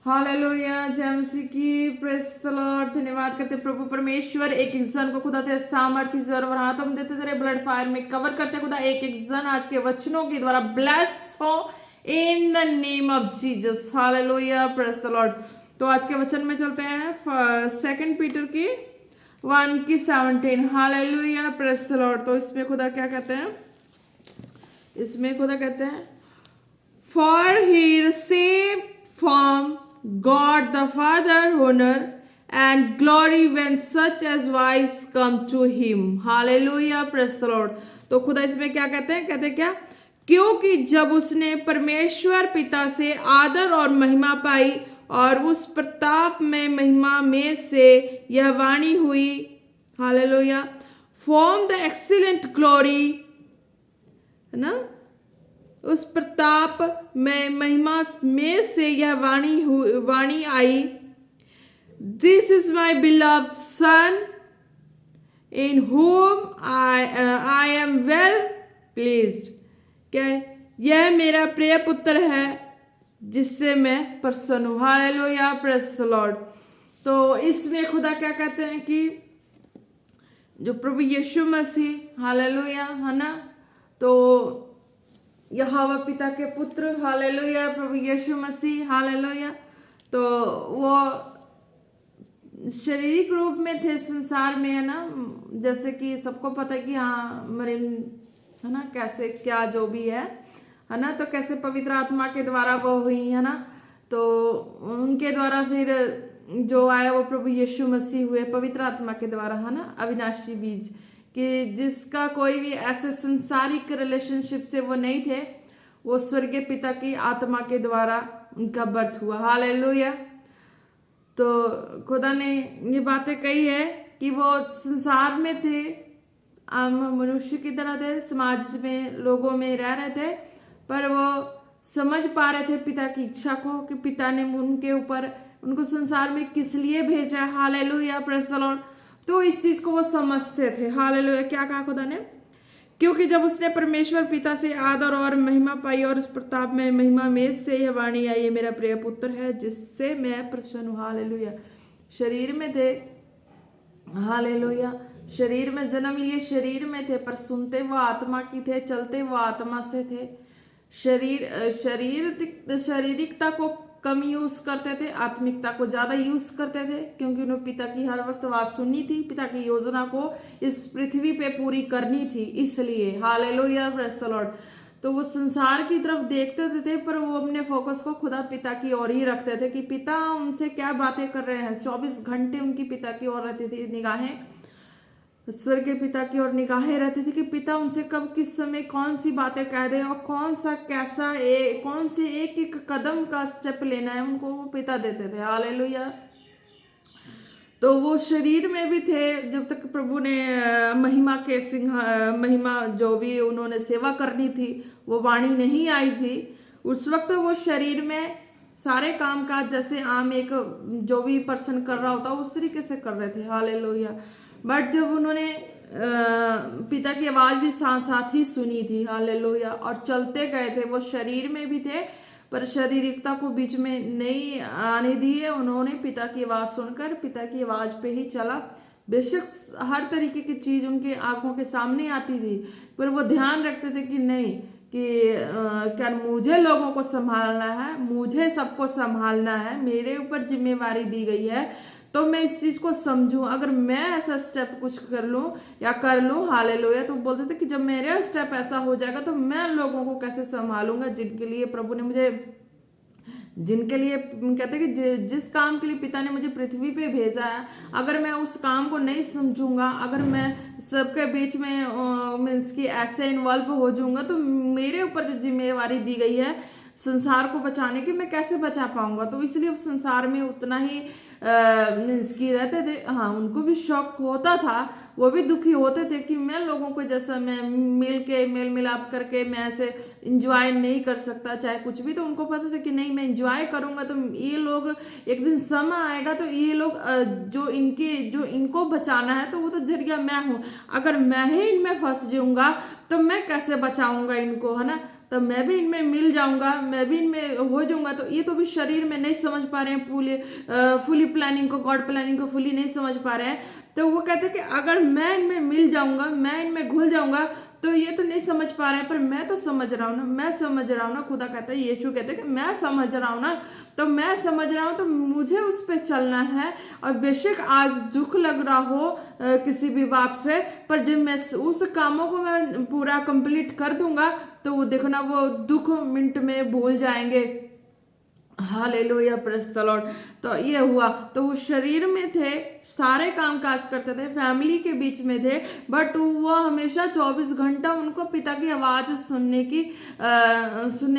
Hallelujah, जय मसीह की, praise the Lord. धन्यवाद करते प्रभु परमेश्वर, एक एक जन को खुदा तेरे सामर्थ्य जोर और हाथों में देते, तेरे ब्लड फायर में कवर करते खुदा। एक एक जन आज के वचनों के द्वारा ब्लेस हो इन the name of Jesus. Hallelujah, praise the Lord. तो आज के वचन में चलते हैं सेकंड पीटर की 1:17। Hallelujah, praise the Lord. तो इसमें खुदा क्या कहते हैं? इसमें खुदा कहते हैं, for he received from God the Father honor and glory when such as wise come to him. Hallelujah, praise the Lord. तो खुदा इसमें क्या कहते हैं? कहते हैं क्या? क्योंकि जब उसने परमेश्वर पिता से आदर और महिमा पाई और उस प्रताप में महिमा में से यह वाणी हुई, hallelujah, from the excellent glory, है ना, उस प्रताप में महिमा में से यह वाणी आई, this is my beloved son in whom I am well pleased. क्या? यह मेरा प्रिय पुत्र है जिससे मैं प्रसन्न हूं। Hallelujah, praise the Lord. तो इसमें खुदा क्या कहते हैं कि जो प्रभु यीशु मसीह, हालेलुया, है ना, तो यहोवा पिता के पुत्र, हालेलुया, प्रभु यीशु मसीह, हालेलुया, तो वो शारीरिक रूप में थे संसार में, है ना, जैसे कि सबको पता है कि हाँ मरियम, है ना, कैसे क्या जो भी है ना, तो कैसे पवित्र आत्मा के द्वारा वो हुई, है ना, तो उनके द्वारा फिर जो आया वो प्रभु यीशु मसीह हुए पवित्र आत्मा के द्वारा, है ना, अविनाशी बीज, कि जिसका कोई भी ऐसे संसारिक रिलेशनशिप से वो नहीं थे, वो स्वर्गीय पिता की आत्मा के द्वारा उनका बर्थ हुआ। हालेलुया। तो खुदा ने ये बातें कही है कि वो संसार में थे, आम मनुष्य की तरह थे, समाज में लोगों में रह रहे थे, पर वो समझ पा रहे थे पिता की इच्छा को कि पिता ने उनके ऊपर, उनको संसार में किस लिए भेजा। Hallelujah, praise the Lord. तो इस चीज को वो समझते थे। हालेलुया। क्या कहा खुदा ने? क्योंकि जब उसने परमेश्वर पिता से आदर और महिमा पाई और उस प्रताप में महिमा में से यह वाणी आई, ये मेरा प्रिय पुत्र है जिससे मैं प्रसन्न हूं। हालेलुया। शरीर में थे, हालेलुया, शरीर में जन्म लिए, शरीर में थे, पर सुनते वो आत्मा की थे, चलते वो आत्मा से थे। शारीरिकता को कम यूज करते थे, आत्मिकता को ज्यादा यूज करते थे, क्योंकि उन्होंने पिता की हर वक्त बात सुननी थी, पिता की योजना को इस पृथ्वी पे पूरी करनी थी, इसलिए। Hallelujah, praise the Lord. तो वो संसार की तरफ देखते थे, पर वो अपने फोकस को खुदा पिता की ओर ही रखते थे कि पिता उनसे क्या बातें कर रहे हैं। 24 घंटे उनकी पिता की ओर रहती थी निगाहें, स्वर्गीय पिता की ओर निगाहें रहती थी कि पिता उनसे कब किस समय कौन सी बातें कह दे और कौन सा कैसा कौन से एक एक कदम का स्टेप लेना है, उनको वो पिता देते थे। हालेलुया। तो वो शरीर में भी थे जब तक प्रभु ने महिमा जो भी उन्होंने सेवा करनी थी, वो वाणी नहीं आई थी, उस वक्त वो शरीर में सारे काम काज जैसे आम एक जो भी पर्सन कर रहा होता उस तरीके से कर रहे थे। हालेलुया। बट जब उन्होंने पिता की आवाज भी साथ साथ ही सुनी थी, हालेलुया, और चलते गए थे, वो शरीर में भी थे पर शारीरिकता को बीच में नहीं आने दिए। उन्होंने पिता की आवाज सुनकर पिता की आवाज पे ही चला। बेशक हर तरीके की चीज उनके आंखों के सामने आती थी, पर वो ध्यान रखते थे कि नहीं, कि क्या मुझे लोगों को संभालना है, मुझे सबको संभालना है, मेरे ऊपर जिम्मेवारी दी गई है, तो मैं इस चीज को समझूं। अगर मैं ऐसा स्टेप कुछ कर लूं या कर लूं, हालेलुया, तो बोलते थे कि जब मेरा स्टेप ऐसा हो जाएगा तो मैं लोगों को कैसे संभालूंगा, जिनके लिए प्रभु ने मुझे, जिनके लिए कहते हैं कि जिस काम के लिए पिता ने मुझे पृथ्वी पे भेजा है, अगर मैं उस काम को नहीं समझूंगा, अगर मैं सबके बीच में मीन्स की ऐसे इन्वॉल्व हो जाऊंगा, तो मेरे ऊपर जो जिम्मेवारी दी गई है संसार को बचाने की, मैं कैसे बचा पाऊंगा। तो इसलिए संसार में उतना ही मीन्स की रहते थे। हाँ, उनको भी शौक होता था, वो भी दुखी होते थे कि मैं लोगों को जैसा मैं मेल मिलाप करके मैं ऐसे इंजॉय नहीं कर सकता चाहे कुछ भी। तो उनको पता था कि नहीं, मैं इंजॉय करूंगा तो ये लोग, एक दिन समय आएगा तो ये लोग जो इनको बचाना है तो वो तो जरिया मैं हूं, अगर मैं ही इनमें फंस जाऊंगा तो मैं कैसे बचाऊंगा इनको, है ना। तो मैं भी इनमें मिल जाऊंगा, मैं भी इनमें हो जाऊंगा। तो ये तो भी शरीर में नहीं समझ पा रहे हैं, फुली प्लानिंग को, गॉड प्लानिंग को फुली नहीं समझ पा रहे हैं। तो वो कहते हैं कि अगर मैं इनमें मिल जाऊंगा, मैं इनमें घुल जाऊंगा, तो ये तो नहीं समझ पा रहे हैं, पर मैं तो समझ रहा हूँ ना, मैं समझ रहा हूँ ना। खुदा कहता है, यीशु कहते हैं कि मैं समझ रहा हूँ ना, तो मैं समझ रहा हूँ, तो मुझे उस पर चलना है। और बेशक आज दुख लग रहा हो किसी भी बात से, पर जब मैं उस कामों को मैं पूरा कंप्लीट कर दूंगा, तो वो देखो ना, वो दुख मिनट में भूल जाएंगे। Hallelujah, praise the Lord. तो ये हुआ, तो वो शरीर में थे, सारे काम काज करते थे, फैमिली के बीच में थे, बट वो हमेशा 24 घंटा उनको पिता की आवाज सुनने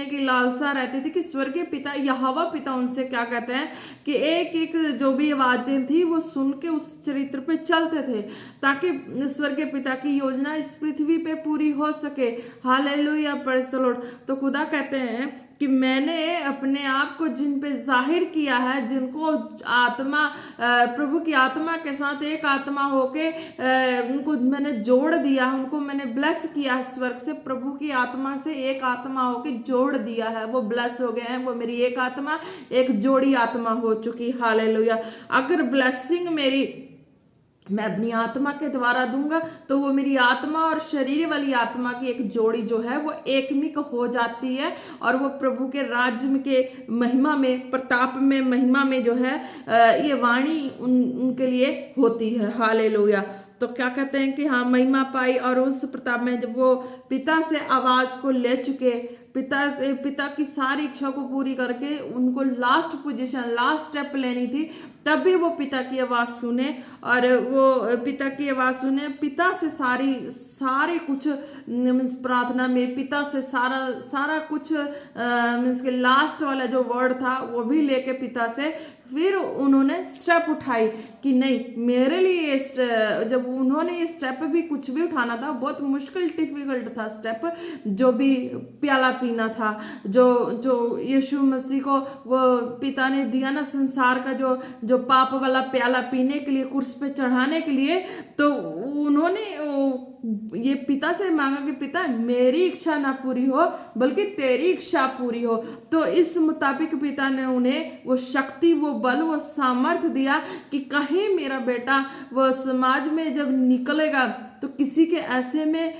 की लालसा रहती थी कि स्वर्गीय पिता, यहोवा पिता उनसे क्या कहते हैं कि एक एक जो भी आवाजें थी वो सुन के उस चरित्र पे चलते थे, ताकि स्वर्गीय पिता की योजना इस पृथ्वी पे पूरी हो सके। Hallelujah, praise the Lord. तो खुदा कहते हैं कि मैंने अपने आप को जिन पे जाहिर किया है, जिनको आत्मा, प्रभु की आत्मा के साथ एक आत्मा होके उनको मैंने जोड़ दिया, उनको मैंने ब्लेस किया, स्वर्ग से प्रभु की आत्मा से एक आत्मा होके जोड़ दिया है, वो ब्लेस हो गए हैं, वो मेरी एक आत्मा, एक जोड़ी आत्मा हो चुकी। हालेलुया। अगर ब्लेसिंग मेरी मैं अपनी आत्मा के द्वारा दूंगा, तो वो मेरी आत्मा और शरीर वाली आत्मा की एक जोड़ी जो है वो एकमिक हो जाती है, और वो प्रभु के राज्य के महिमा में, प्रताप में, महिमा में जो है ये वाणी उनके लिए होती है। हालेलुया। तो क्या कहते हैं कि हाँ, महिमा पाई, और उस प्रताप में जब वो पिता से आवाज को ले चुके, पिता की सारी इच्छा को पूरी करके उनको लास्ट पोजीशन, लास्ट स्टेप लेनी थी, तब भी वो पिता की आवाज सुने, और वो पिता की आवाज सुने, पिता से सारे कुछ मीन्स प्रार्थना में पिता से सारा कुछ मीन्स के लास्ट वाला जो वर्ड था वो भी लेके पिता से फिर उन्होंने स्टेप उठाई कि नहीं, मेरे लिए जब उन्होंने ये स्टेप भी कुछ भी उठाना था, बहुत मुश्किल डिफिकल्ट था स्टेप, जो भी प्याला पीना था, जो यीशु मसीह को वो पिता ने दिया ना, संसार का जो पाप वाला प्याला पीने के लिए, कुर्स पे चढ़ाने के लिए, तो उन्होंने ये पिता से मांगा कि पिता, मेरी इच्छा ना पूरी हो बल्कि तेरी इच्छा पूरी हो। तो इस मुताबिक पिता ने उन्हें वो शक्ति, वो बल, वो सामर्थ्य दिया कि कहीं मेरा बेटा वो समाज में जब निकलेगा तो किसी के ऐसे में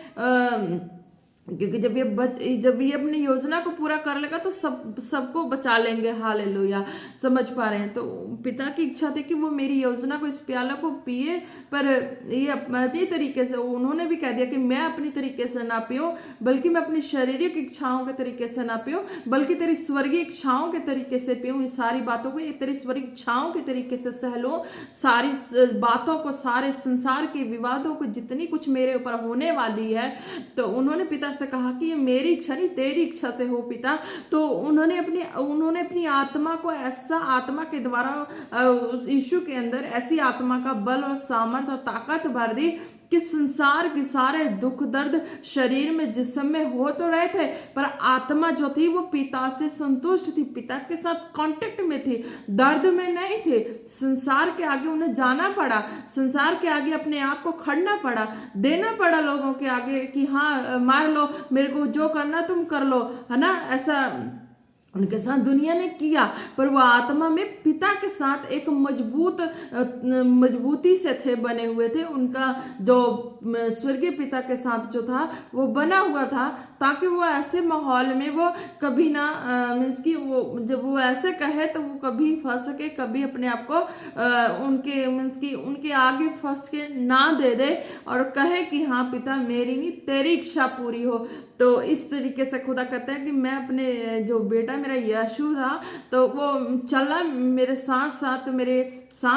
क्योंकि जब ये अपनी योजना को पूरा कर लेगा तो सबको बचा लेंगे। हालेलुया। समझ पा रहे हैं? तो पिता की इच्छा थी कि वो मेरी योजना को, इस प्याला को पिए, पर ये अपनी तरीके से, उन्होंने भी कह दिया कि मैं अपनी तरीके से ना पीऊं, बल्कि मैं अपनी शारीरिक इच्छाओं के तरीके से ना पीऊं, बल्कि तेरी स्वर्गीय इच्छाओं के तरीके से पीऊं। इस सारी बातों को तेरी स्वर्गीय इच्छाओं के तरीके से सह लूं, सारी बातों को, सारे संसार के विवादों को, जितनी कुछ मेरे ऊपर होने वाली है। तो उन्होंने पिता से कहा कि ये मेरी इच्छा नहीं, तेरी इच्छा से हो पिता। तो उन्होंने अपनी आत्मा को, ऐसा आत्मा के द्वारा उस यीशु के अंदर ऐसी आत्मा का बल और सामर्थ और ताकत भर दी कि संसार के सारे दुख दर्द शरीर में, जिस्म में हो तो रहे थे, पर आत्मा जो थी वो पिता से संतुष्ट थी, पिता के साथ कांटेक्ट में थी, दर्द में नहीं थे। संसार के आगे उन्हें जाना पड़ा, संसार के आगे अपने आप को खड़ना पड़ा, देना पड़ा लोगों के आगे कि हाँ, मार लो मेरे को, जो करना तुम कर लो, है ना। ऐसा उनके साथ दुनिया ने किया, पर वो आत्मा में पिता के साथ एक मजबूती से थे, बने हुए थे। उनका जो स्वर्गीय पिता के साथ जो था वो बना हुआ था, ताकि वो ऐसे माहौल में वो कभी ना मीन्स की वो जब वो ऐसे कहे तो वो कभी फंस सके, कभी अपने आप को उनके मीन्स की उनके आगे फंस के ना दे दे, और कहे कि हाँ पिता, मेरी नहीं तेरी इच्छा पूरी हो। तो इस तरीके से खुदा कहते हैं कि मैं अपने जो बेटा मेरा यीशु था, तो वो चला मेरे साथ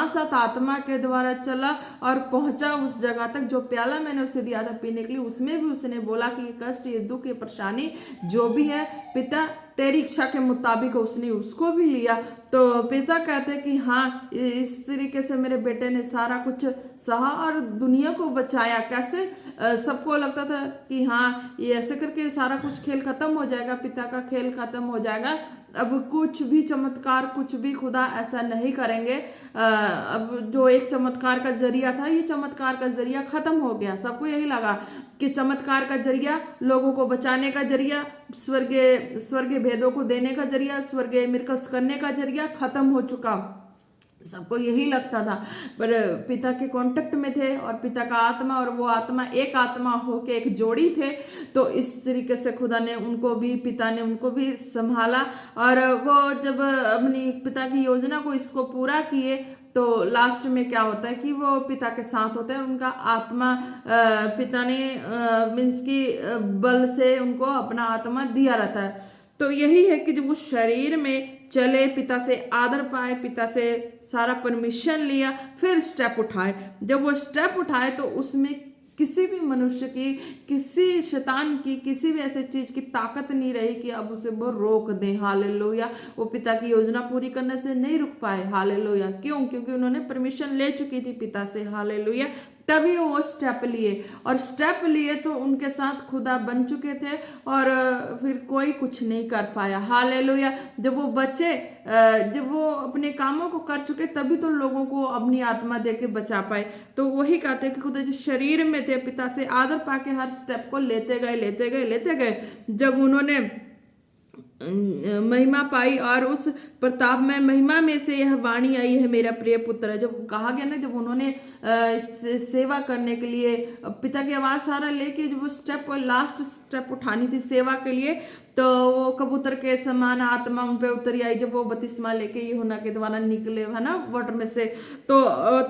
साथ आत्मा के द्वारा चला और पहुंचा उस जगह तक जो प्याला मैंने उसे दिया था पीने के लिए। उसमें भी उसने बोला कि ये कष्ट, ये दुख, ये परेशानी जो भी है पिता तेरी इच्छा के मुताबिक उसने उसको भी लिया। तो पिता कहते हैं कि हाँ, इस तरीके से मेरे बेटे ने सारा कुछ सहा और दुनिया को बचाया। कैसे? सबको लगता था कि हाँ, ये ऐसे करके सारा कुछ खेल खत्म हो जाएगा, पिता का खेल खत्म हो जाएगा, अब कुछ भी चमत्कार, कुछ भी खुदा ऐसा नहीं करेंगे। अब जो एक चमत्कार का जरिया था, ये चमत्कार का जरिया खत्म हो गया, सबको यही लगा। कि चमत्कार का जरिया, लोगों को बचाने का जरिया, स्वर्गीय भेदों को देने का जरिया, स्वर्गीय मिरकल्स करने का जरिया खत्म हो चुका। सबको यही लगता था, पर पिता के कांटेक्ट में थे और पिता का आत्मा और वो आत्मा एक आत्मा होके एक जोड़ी थे। तो इस तरीके से खुदा ने उनको भी, पिता ने उनको भी संभाला। और वो जब अपनी पिता की योजना को इसको पूरा किए तो लास्ट में क्या होता है कि वो पिता के साथ होते हैं। उनका आत्मा पिता ने मीन्स की बल से उनको अपना आत्मा दिया रहता है। तो यही है कि जब वो शरीर में चले, पिता से आदर पाए, पिता से सारा परमिशन लिया, फिर स्टेप उठाए। जब वो स्टेप उठाए तो उसमें किसी भी मनुष्य की, किसी शैतान की, किसी भी ऐसे चीज की ताकत नहीं रही कि अब उसे वो रोक दे। हालेलुया। वो पिता की योजना पूरी करने से नहीं रुक पाए। हालेलुया। क्यों? क्योंकि उन्होंने परमिशन ले चुकी थी पिता से। हालेलुया। तभी वो स्टेप लिए, और स्टेप लिए तो उनके साथ खुदा बन चुके थे और फिर कोई कुछ नहीं कर पाया। हालेलुया। जब वो बच्चे, जब वो अपने कामों को कर चुके तभी तो लोगों को अपनी आत्मा दे के बचा पाए। तो वही कहते हैं कि खुदा जो शरीर में थे, पिता से आदर पाके हर स्टेप को लेते गए। जब उन्होंने महिमा पाई और उस प्रताप में महिमा में से यह वाणी आई है, मेरा प्रिय पुत्र है। जब कहा गया ना, जब उन्होंने सेवा करने के लिए पिता की आवाज सारा लेके जब वो स्टेप, लास्ट स्टेप उठानी थी सेवा के लिए, तो वो कबूतर के समान आत्मा उन पे उतरी आई। जब वो बपतिस्मा लेके यूहन्ना के द्वारा निकले है ना वाटर में से, तो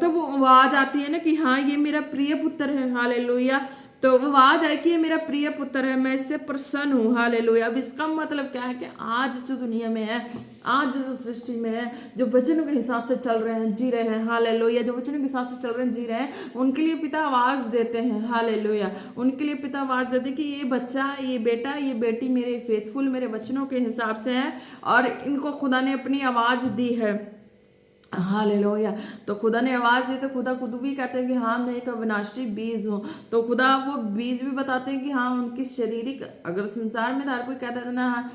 वो आवाज आती है ना कि हाँ ये मेरा प्रिय पुत्र है। हालेलुया। तो वो आवाज आई कि ये मेरा प्रिय पुत्र है, मैं इससे प्रसन्न हूँ। हालेलुया। अब इसका मतलब क्या है कि आज जो दुनिया में है, आज जो सृष्टि में है, जो वचनों के हिसाब से चल रहे हैं, जी रहे हैं। हालेलुया। जो वचनों के हिसाब से चल रहे हैं, जी रहे हैं, उनके लिए पिता आवाज देते हैं। हालेलुया। उनके लिए पिता आवाज देते हैं कि ये बच्चा, ये बेटा, ये बेटी मेरे फेथफुल, मेरे वचनों के हिसाब से है और इनको खुदा ने अपनी आवाज दी है। हालेलुया। तो खुदा ने आवाज दी तो खुदा खुद भी कहते हैं कि हाँ मैं एक अविनाशी बीज हूँ। तो खुदा वो बीज भी बताते हैं कि हाँ उनकी शारीरिक, अगर संसार में हर कोई कहता था ना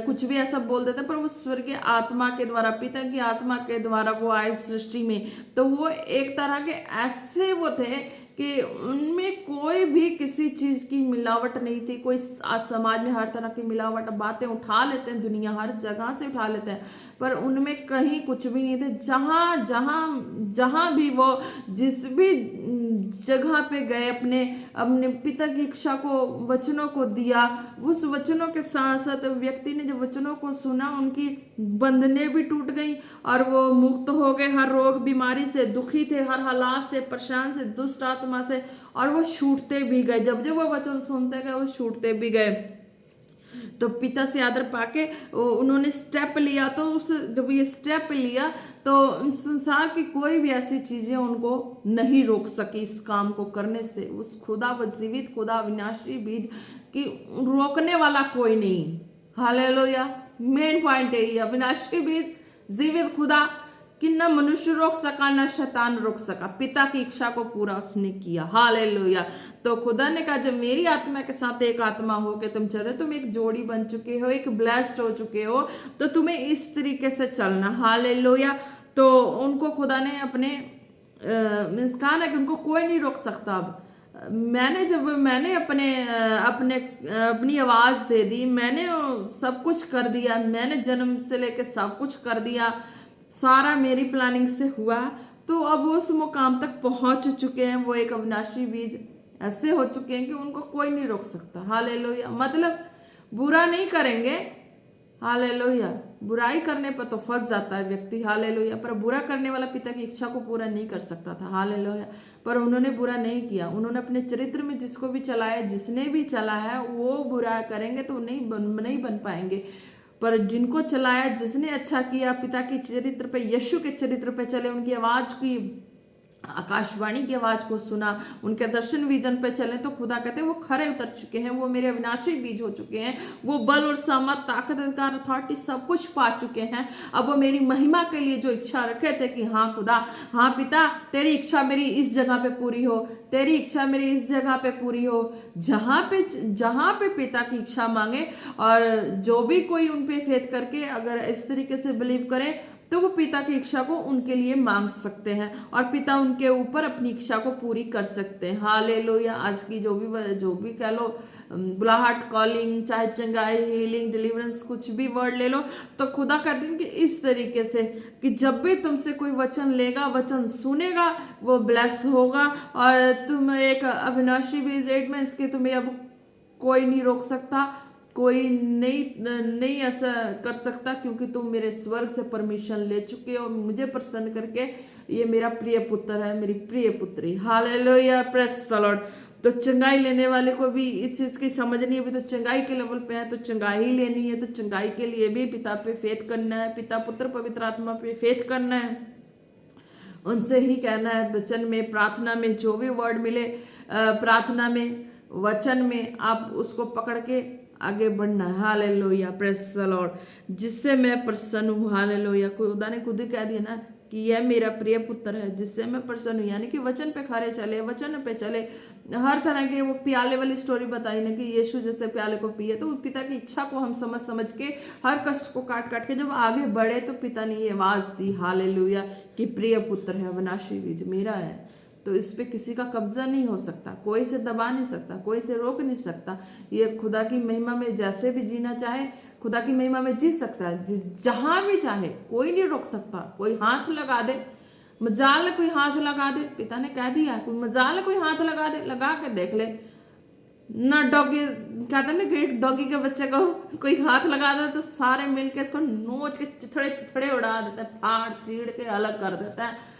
कुछ भी ऐसा बोल देता, पर वो स्वर्गीय आत्मा के द्वारा, पिता की आत्मा के द्वारा वो आए सृष्टि में। तो वो एक तरह के ऐसे वो थे कि उनमें कोई भी किसी चीज की मिलावट नहीं थी। कोई आज समाज में हर तरह की मिलावट, बातें उठा लेते हैं, दुनिया हर जगह से उठा लेते हैं, पर उनमें कहीं कुछ भी नहीं थे। जहां जहां जहां भी वो जिस भी जगह पे गए, अपने पिता की इच्छा को, वचनों को दिया, उस वचनों के साथ साथ व्यक्ति ने जब वचनों को सुना, उनकी बंधनें भी टूट गई और वो मुक्त हो गए हर रोग बीमारी से। दुखी थे हर हालात से, परेशान से, दुष्ट आत्मा से, और वो छूटते भी गए। जब जब वो वचन सुनते गए वो छूटते भी गए। तो पिता से आदर पाके उन्होंने स्टेप लिया। तो जब ये स्टेप लिया तो संसार की कोई भी ऐसी चीजें उनको नहीं रोक सकी इस काम को करने से। उस खुदा व जीवित खुदा, अविनाशी बीज की रोकने वाला कोई नहीं। हालेलुया। मेन पॉइंट है ये, अविनाशी बीज, जीवित खुदा कि न मनुष्य रोक सका न शैतान रोक सका। पिता की इच्छा को पूरा उसने किया। हालेलुया। तो खुदा ने कहा जब मेरी आत्मा के साथ एक आत्मा हो के तुम चल रहे, तुम एक जोड़ी बन चुके हो, एक ब्लेस्ड हो चुके हो, तो तुम्हें इस तरीके से चलना। हालेलुया। तो उनको खुदा ने अपने मीन्स कहा ना कि उनको कोई नहीं रोक सकता। अब मैंने अपनी आवाज दे दी, मैंने सब कुछ कर दिया, मैंने जन्म से लेकर सब कुछ कर दिया, सारा मेरी प्लानिंग से हुआ। तो अब उस मुकाम तक पहुंच चुके हैं, वो एक अविनाशी बीज ऐसे हो चुके हैं कि उनको कोई नहीं रोक सकता। हालेलुया। मतलब बुरा नहीं करेंगे। हालेलुया। बुराई करने पर तो फंस जाता है व्यक्ति। हालेलुया। पर बुरा करने वाला पिता की इच्छा को पूरा नहीं कर सकता था। हालेलुया। पर उन्होंने बुरा नहीं किया। उन्होंने अपने चरित्र में जिसको भी चलाया, जिसने भी चला है, वो बुरा करेंगे तो नहीं बन पाएंगे। पर जिनको चलाया, जिसने अच्छा किया, पिता के चरित्र पे, यीशु के चरित्र पे चले, उनकी आवाज की, आकाशवाणी की आवाज को सुना, उनके दर्शन विजन पे चले, तो खुदा कहते हैं वो खरे उतर चुके हैं, वो मेरे अविनाशी बीज हो चुके हैं, वो बल और सामर्थ, ताकत, अधिकार, अथॉरिटी सब कुछ पा चुके हैं। अब वो मेरी महिमा के लिए जो इच्छा रखे थे कि हाँ खुदा, हाँ पिता, तेरी इच्छा मेरी इस जगह पे पूरी हो, तेरी इच्छा मेरी इस जगह पे पूरी हो। जहां पे पिता की इच्छा मांगे और जो भी कोई उन पे फेथ करके अगर इस तरीके से बिलीव करे, तो वो पिता की इच्छा को उनके लिए मांग सकते हैं और पिता उनके ऊपर अपनी इच्छा को पूरी कर सकते हैं। हालेलुया। आज की जो भी कह लो, बुलाहट, कॉलिंग, चाहे चंगाई, हीलिंग, डिलीवरेंस, कुछ भी वर्ड ले लो, तो खुदा कहते हैं कि इस तरीके से कि जब भी तुमसे कोई वचन लेगा, वचन सुनेगा, वो ब्लेस होगा। और तुम एक अविनाशी बीज 8 में इसके तुम्हें अब कोई नहीं रोक सकता, कोई नहीं ऐसा कर सकता, क्योंकि तुम मेरे स्वर्ग से परमिशन ले चुके हो मुझे प्रसन्न करके। ये मेरा प्रिय पुत्र है, मेरी प्रिय पुत्री। Hallelujah, press the Lord. तो चंगाई लेने वाले को भी इस चीज की समझ नहीं है, अभी तो चंगाई के लेवल पे है तो चंगाई लेनी है, तो चंगाई के लिए भी पिता पे फेथ करना है, पिता पुत्र पवित्र आत्मा पे फेथ करना है, उनसे ही कहना है। वचन में, प्रार्थना में जो भी वर्ड मिले, प्रार्थना में, वचन में, आप उसको पकड़ के आगे बढ़ना है। Hallelujah, praise the Lord. जिससे मैं प्रसन्न हूँ। हालेलुया। खुदा ने खुद ही कह दिया ना कि यह मेरा प्रिय पुत्र है जिससे मैं प्रसन्न हूँ, यानी कि वचन पे खरे चले, वचन पे चले। हर तरह के वो प्याले वाली स्टोरी बताई ना कि यीशु जैसे प्याले को पिए, तो पिता की इच्छा को हम समझ समझ के, हर कष्ट को काट काट के जब आगे बढ़े, तो पिता ने ये आवाज दी, हालेलुया, कि प्रिय पुत्र है, अविनाशी बीज मेरा है। तो इस पे किसी का कब्जा नहीं हो सकता, कोई इसे दबा नहीं सकता, कोई इसे रोक नहीं सकता। ये खुदा की महिमा में जैसे भी जीना चाहे, खुदा की महिमा में जी सकता है, जहां भी चाहे, कोई नहीं रोक सकता। कोई हाथ लगा दे, मजाल कोई हाथ लगा दे, पिता ने कह दिया, कोई मजाल कोई हाथ लगा दे, लगा के देख ले ना। डॉगी कहते हैं ना कि एक डॉगी के बच्चे को कोई हाथ लगा दे तो सारे मिलके इसको नोच के चिथड़े चिथड़े उड़ा देते हैं, फाड़ चीड़ के अलग कर देता है।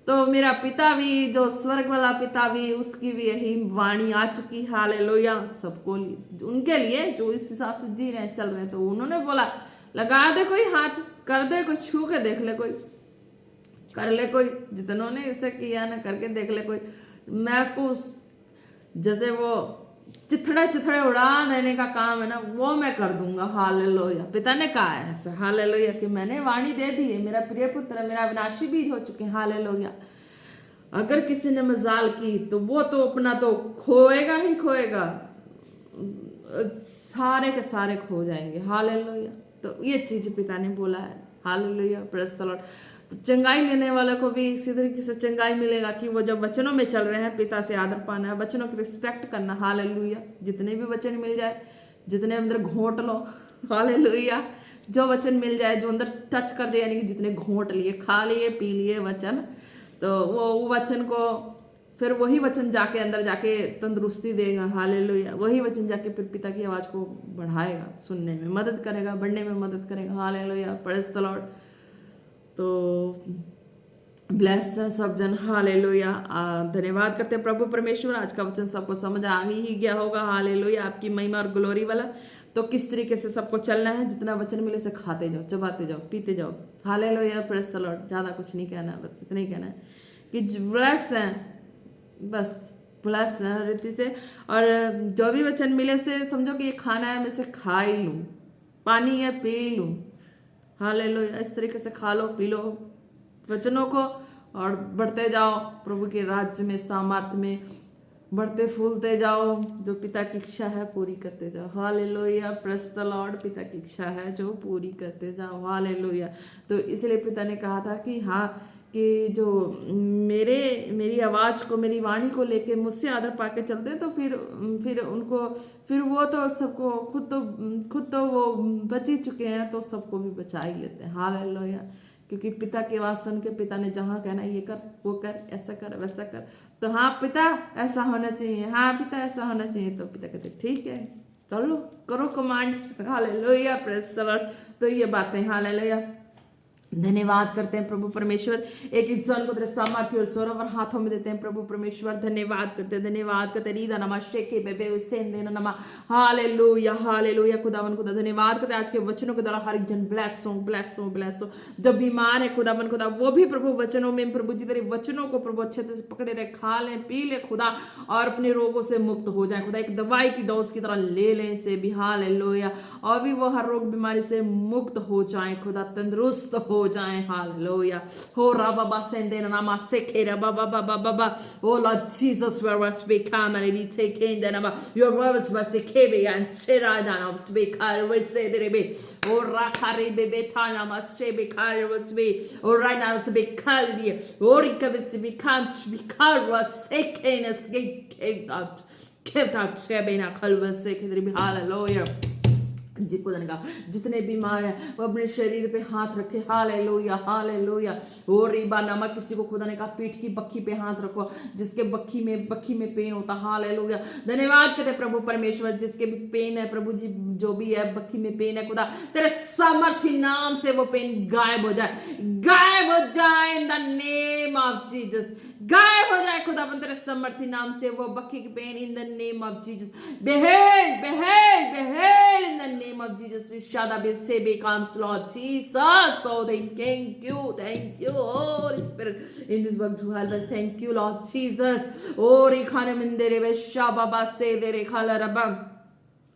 तो मेरा पिता भी, जो स्वर्ग वाला पिता भी, उसकी भी यही वाणी आ चुकी। हालेलुया। सबको, उनके लिए जो इस हिसाब से जी रहे हैं, चल रहे हैं, तो उन्होंने बोला लगा दे कोई हाथ, कर दे कोई, छू के देख ले कोई, कर ले कोई, जितनों ने इसे किया ना, करके देख ले कोई। मैं उसको जैसे वो चिथड़े चिथड़े उड़ा देने का काम है ना, वो मैं कर दूंगा। हालेलुया। पिता ने कहा है ऐसा, हालेलुया, कि मैंने वाणी दे दी है, मेरा प्रिय पुत्र, मेरा अविनाशी बीज हो चुके हैं। हालेलुया। अगर किसी ने मजाल की तो वो तो अपना तो खोएगा ही खोएगा, सारे के सारे खो जाएंगे। हालेलुया। तो ये चीज पिता ने बोला है। Hallelujah, praise the Lord. तो चंगाई लेने वाले को भी इसी तरीके से चंगाई मिलेगा कि वो जब वचनों में चल रहे हैं, पिता से आदर पाना है, वचनों की रिस्पेक्ट करना। हालेलुया। जितने भी वचन मिल जाए, जितने अंदर घोंट लो, हालेलुया, जो वचन मिल जाए, जो अंदर टच कर दे, यानी कि जितने घोंट लिए, खा लिए, पी लिए वचन, तो वो वचन को फिर वही वचन जाके अंदर जाके तंदुरुस्ती देगा। हालेलुया। वही वचन जाके फिर पिता की आवाज को बढ़ाएगा, सुनने में मदद करेगा, बढ़ने में मदद करेगा। Hallelujah, praise the Lord. तो ब्लेस सब जन। हालेलुया। धन्यवाद करते हैं प्रभु परमेश्वर, आज का वचन सबको समझ आ ही गया होगा। हालेलुया। आपकी महिमा और ग्लोरी वाला। तो किस तरीके से सबको चलना है, जितना वचन मिले उसे खाते जाओ, चबाते जाओ, पीते जाओ। Hallelujah, praise the Lord. ज्यादा कुछ नहीं कहना है, बस इतना ही कहना है कि ब्लेस है, बस ब्लेस है रीति से। और जो भी वचन मिले उसे समझो कि ये खाना है, मैं इसे खा ही लूँ, पानी है पी लूँ। हालेलुया। इस तरीके से खा लो, पी लो वचनों को और बढ़ते जाओ प्रभु के राज्य में, सामर्थ्य में बढ़ते फूलते जाओ। जो पिता की इच्छा है पूरी करते जाओ। Hallelujah, praise the Lord. पिता की इच्छा है जो पूरी करते जाओ। हालेलुया। तो इसलिए पिता ने कहा था कि हाँ, कि जो मेरी आवाज़ को, मेरी वाणी को लेके मुझसे आदर पाके चलते हैं, तो फिर उनको, फिर वो तो सबको खुद तो वो बच ही चुके हैं, तो सबको भी बचा ही लेते हैं। हालेलुया। क्योंकि पिता की आवाज़ सुन के पिता ने जहाँ कहना ये कर, वो कर, ऐसा कर, वैसा कर, तो हाँ पिता ऐसा होना चाहिए, हाँ पिता ऐसा होना चाहिए, तो पिता कहते ठीक है, चलो करो command. Hallelujah, praise the Lord. तो ये बातें, हालेलुया, धन्यवाद करते हैं प्रभु परमेश्वर। एक इस जन को तेरे सामर्थ्य और सौरव हाथों में देते हैं प्रभु परमेश्वर। धन्यवाद करते रीदा नमा शेके बेबे उसेन देना नमा। Hallelujah, hallelujah. खुदावन खुदा धन्यवाद करते आज के वचनों के द्वारा हर एक जन ब्लेस हो, ब्लेस हो, ब्लेस हो। जो बीमार है खुदावन खुदा, वो भी प्रभु वचनों में, प्रभु जी तेरे वचनों को प्रभु अच्छे से पकड़े रहे, खा लें, पी ले खुदा, और अपने रोगों से मुक्त हो जाए खुदा। एक दवाई की डोज की तरह ले लें इसे भी। हालेलुया। और भी वो हर रोग बीमारी से मुक्त हो जाए खुदा, तंदुरुस्त हो हो जाए। हालेलुया। हो राबा सेंदे नामा सेके राबा बाबा बाबा। Oh Lord Jesus, where was we come and we take in the number your words was a kebe and sera down of speak. I will say the rebe. Oh Rakari bebe tana must say because was we. Oh right now it's a big calli. Oh Rikavisi become was taken as kept out. Kept out Shebina Kalva secondary. Hallelujah. जिनको देगा जितने बीमार हैं वो अपने शरीर पे हाथ रखे। Hallelujah hallelujah. और रीबा नामा किसी को खुदा ने कहा पीठ की बक्खी पे हाथ रखो, जिसके बक्खी में पेन होता। हालेलुया। धन्यवाद करते प्रभु परमेश्वर, जिसके भी पेन है प्रभु जी, जो भी है बक्खी में पेन है खुदा, तेरे सामर्थ्य नाम से वो पेन गायब हो जाए, गायब हो जाए in the name of Jesus. गायब हो जाए खुदा तेरे समर्थी नाम से वो बक्खी की pain in the name of Jesus. Be healed be healed be healed in the name of Jesus, Rishada Besebe comes, Lord Jesus. Oh, thank you, Holy Spirit, in this work to help us. Thank you, Lord Jesus. Oh, Rikhana Mindere Veshababa Se de Rekhala Rabam.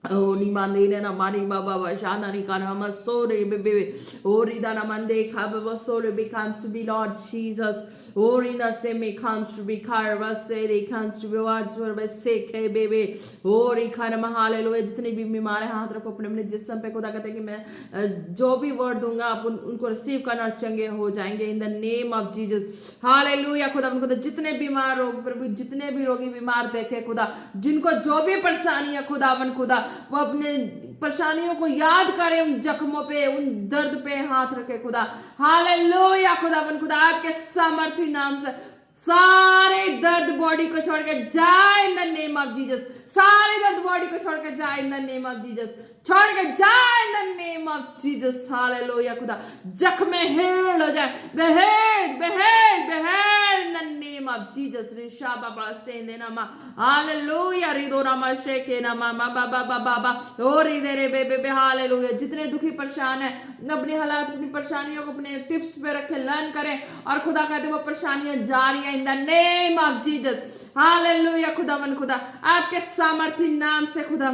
Oh, ni mande na mani baba vashana ni kana masore bebe. Oh, ridana mande kababa sore becomes to be Lord Jesus. Oh, rina se me comes to be karva se it comes to be words for be seke bebe. Oh, rikana hallelujah. जितने भी बीमार हैं हाथ रखो अपने अपने जिस्म पे। खुदा कहते हैं कि मैं जो भी वर्ड दूंगा आप उनको रिसीव करना और चंगे हो जाएंगे इन the name of Jesus. Hallelujah. खुदा उनको जितने बीमार रोग प्रभु, जितने भी रोगी बीमार देखे खुदा, जिनको जो भी परेशानी है खुदावन खुदा, वो अपने परेशानियों को याद करें, उन जख्मों पे उन दर्द पे हाथ रखे खुदा। हालेलुया। खुदावन खुदा आपके सामर्थ्य नाम से सारे दर्द बॉडी को छोड़ के जाए in the name of Jesus. सारे दर्द बॉडी को छोड़ के जाए in the name of Jesus. छोड़ के जाए in the name of Jesus. Hallelujah. खुदा जख्म हेल हो जाए, be healed be healed be healed in the name of Jesus. रिशा बाबा से नामा हालेलुया। रिदो नामा शेके नामा बाबा बाबा बाबा और इधर बे बे बे। हालेलुया। जितने दुखी परेशान है अपनी हालात अपनी परेशानियों को अपने टिप्स पे रखे, लर्न करें और खुदा कहते वो परेशानियां जा रही हैं इन the name of Jesus. Hallelujah. खुदावन खुदा आपके सामर्थ्य नाम से खुदा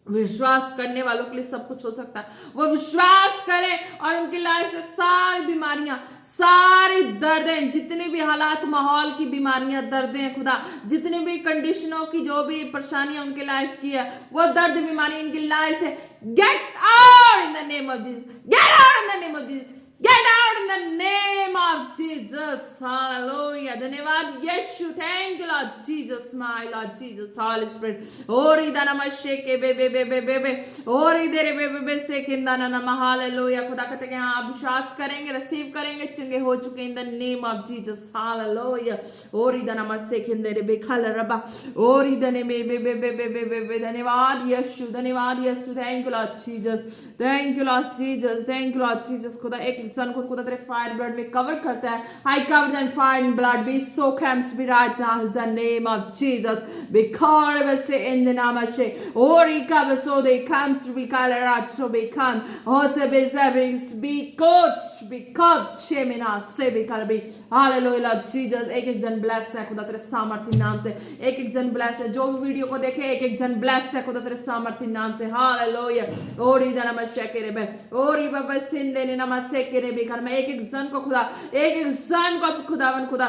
विश्वास करने वालों के लिए सब कुछ हो सकता है। वो विश्वास करें और उनकी लाइफ से सारी बीमारियां, सारी दर्दें, जितने भी हालात माहौल की बीमारियां, दर्दें हैं खुदा, जितनी भी कंडीशनों की जो भी परेशानियां उनके लाइफ की है, वो दर्द बीमारी इनकी लाइफ से get out in the name of Jesus. Get out in the name of Jesus. Get out in the name of Jesus. Hallelujah. धन्यवाद यीशु। Thank you Lord Jesus, my Lord Jesus, Holy Spirit. और इधर नमस्ते के बे बे बे बे बे बे और इधर बे बे बे से किंदा नम। Hallelujah. खुदा कहते हैं हाँ आप विश्वास करेंगे, रिसीव करेंगे, चंगे हो चुके इन the name of Jesus. Hallelujah. और इधर नमस्ते किंदे बे खल रबा और इधर ने बे बे बे बे बे बे बे बे। धन्यवाद यीशु, धन्यवाद यीशु। Thank you Lord Jesus. Thank you Lord Jesus. Thank you Lord Jesus. खुदा एक इंसान को खुदा तेरे फायर ब्लड में कवर करता है। I cover them fire and blood. We soak hands be right now in the name of Jesus. Because we say in the name of Jesus. Or he covers so they comes to be colored out so we can. Also be service be coach be coach chemina say be colored be. Hallelujah Lord Jesus. एक एक जन bless है खुदा तेरे सामर्थ्य नाम से। एक एक जन ब्लेस है जो भी वीडियो को देखे, एक एक जन ब्लेस है खुदा तेरे सामर्थ्य नाम से। हालेलुया। और इधर नमस्ते करे बे और ये बाबा सिंदे ने नमस्ते करे बेकार में एक एक जन को खुदा, एक एक जन को खुदावन खुदा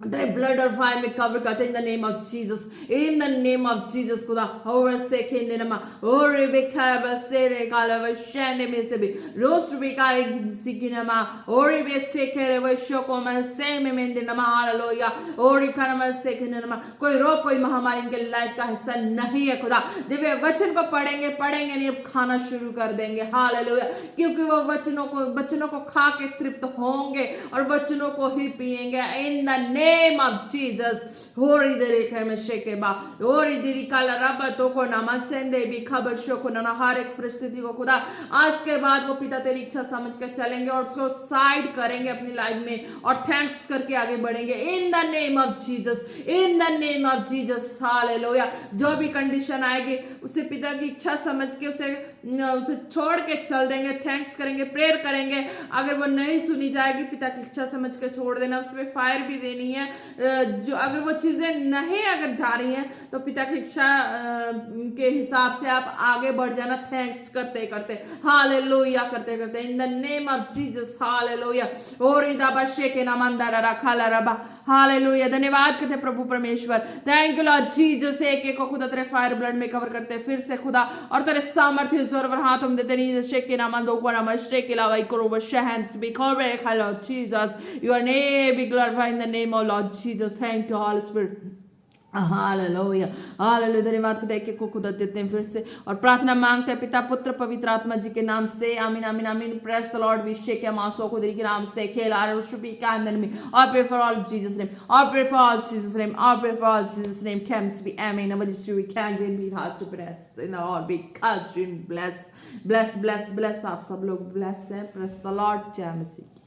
तेरे ब्लड और फायर में कवर करते इन the name of Jesus. In the name of Jesus खुदा और से केंदे नमा और बेका बसे रे काला वशने में से भी रोस्ट बेका सिकिनमा और बे से करे वशो को मैं से में मेंदे नमा। हालेलुया। और इकानमा से केंदे नमा कोई रोग कोई महामारी इनके लाइफ का हिस्सा नहीं है खुदा। जब वे वचन को पढ़ेंगे नहीं अब खाना शुरू कर देंगे। हालेलुया। क्योंकि वो वचनों को खा के तृप्त होंगे और वचनों को ही पिएंगे in the name of Jesus. Hori dere kame sheke ba. Hori diri kala raba तो को नमन सेंदे भी खबर शो को ना हर एक परिस्थिति को खुदा आज के बाद वो पिता तेरी इच्छा समझ कर चलेंगे और उसको साइड करेंगे अपनी लाइफ में और थैंक्स करके आगे बढ़ेंगे इन the name of Jesus. In the name of Jesus. Hallelujah. जो भी कंडीशन आएगी उसे पिता की इच्छा समझ के उसे उसे छोड़ के चल देंगे, थैंक्स करेंगे, प्रेयर करेंगे। अगर वो नहीं सुनी जाएगी, पिता की इच्छा समझ के छोड़ देना, उस पर फायर भी देनी है। जो अगर वो चीजें नहीं अगर जा रही हैं तो पिता की इच्छा के हिसाब से आप आगे बढ़ जाना, थैंक्स करते करते, हालेलुया करते करते, इन the name of Jesus, hallelujah. और इदा बशे के नाम अंदर रखा रबा, हालेलुया। धन्यवाद करते प्रभु परमेश्वर, थैंक यू लॉर्ड जीसस। एक को खुदा तेरे फायर ब्लड में कवर करते फिर से खुदा, और तेरे सामर्थ्य जोर और हाथ हम देते नहीं शेक के नाम दो को नाम शेक के अलावा करो बस hands be cover Lord Jesus, your name be glorified in the name of Lord Jesus. Thank you holy spirit, hallelujah hallelujah. धन्यवाद खुदा के को खुदा देते हैं फिर से, और प्रार्थना मांगते हैं पिता पुत्र पवित्र आत्मा जी के नाम से, आमीन आमीन आमीन। प्रेस द लॉर्ड विशे के मासो खुदा के नाम से, खेल आर शुभी कांदन में, और pray for all Jesus name, और pray for all Jesus name, और pray for all Jesus name, कैम्स बी amen. Number is we can be heart to press in all be cast in bless bless bless bless. आप सब लोग bless हैं। Press the Lord, जय मसीह।